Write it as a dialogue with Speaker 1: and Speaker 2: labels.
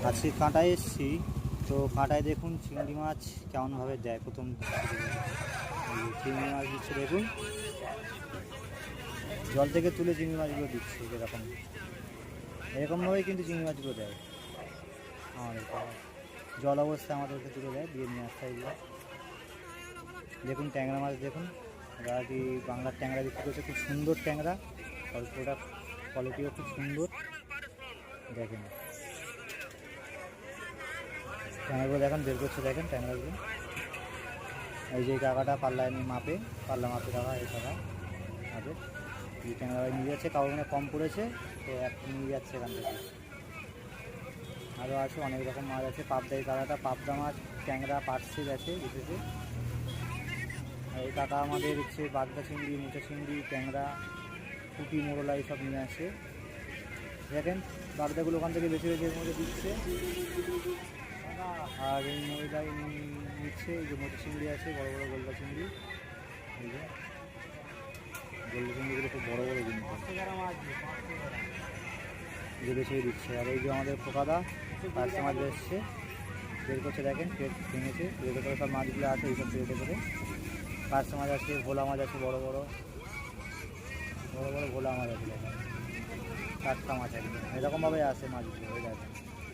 Speaker 1: আজকে কাঁটায় এসেছি, তো কাঁটায় দেখুন চিংড়ি মাছ কেমনভাবে দেয়। প্রথম চিংড়ি মাছ দিচ্ছে দেখুন, জল থেকে তুলে চিংড়ি মাছগুলো দিচ্ছে এরকম এরকমভাবেই কিন্তু চিংড়ি মাছগুলো দেয় আমাদের। জল অবস্থায় আমাদেরকে তুলে দেয়, দিয়ে নিয়ে আসতে এগুলো। দেখুন ট্যাংরা মাছ দেখুন, এরা কি বাংলার ট্যাংরা বিক্রি করছে, খুব সুন্দর ট্যাংরা, অল্পটা কোয়ালিটিও খুব সুন্দর। দেখেন ট্যাংরাগুলো দেখেন বের করছে, দেখেন ট্যাংরাগুলো। এই যে কাকাটা পাল্লায় নিয়ে পাল্লা মাপে রাখা, এই কাকা মাপে এই ট্যাংরা নিয়ে যাচ্ছে। কাগজ কম পড়েছে তো একটা নিয়ে যাচ্ছে এখান থেকে। আরও আছে অনেক রকম মাছ আছে। পাবদা, এই কাকাটা পাবদা মাছ, ট্যাংরা, পার্সে গেছে বিশেষে। এই কাকা আমাদের হচ্ছে বাগদা চিংড়ি, মোচা চিংড়ি, ট্যাংরা, পুঁটি, মোরলা এইসব নিয়ে আসে। দেখেন বাগদাগুলো ওখান থেকে বেছে বেছে এর মধ্যে দিচ্ছে, আর এই মহিলাই নিচ্ছে। এই যে মোচা চিংড়ি আছে, বড় বড় গোল্লা চিংড়ি, এই যে গোল্লা চিংড়িগুলো খুব বড় বড় কিন্তু যে বেছে দিচ্ছে। আর এই যে আমাদের পোকাদা পাঁচটা মাছ এসছে, বের করছে, দেখেন পেট ভেঙেছে, প্লেটে করে সব মাছগুলো আছে, এইসব প্লেটে করে। পাঁচটা মাছ আছে, ভোলা মাছ আছে, বড় বড় ভোলা মাছ আছে, দেখেন টাটকা মাছ একদম এরকমভাবে আসে মাছগুলো, দেখেন।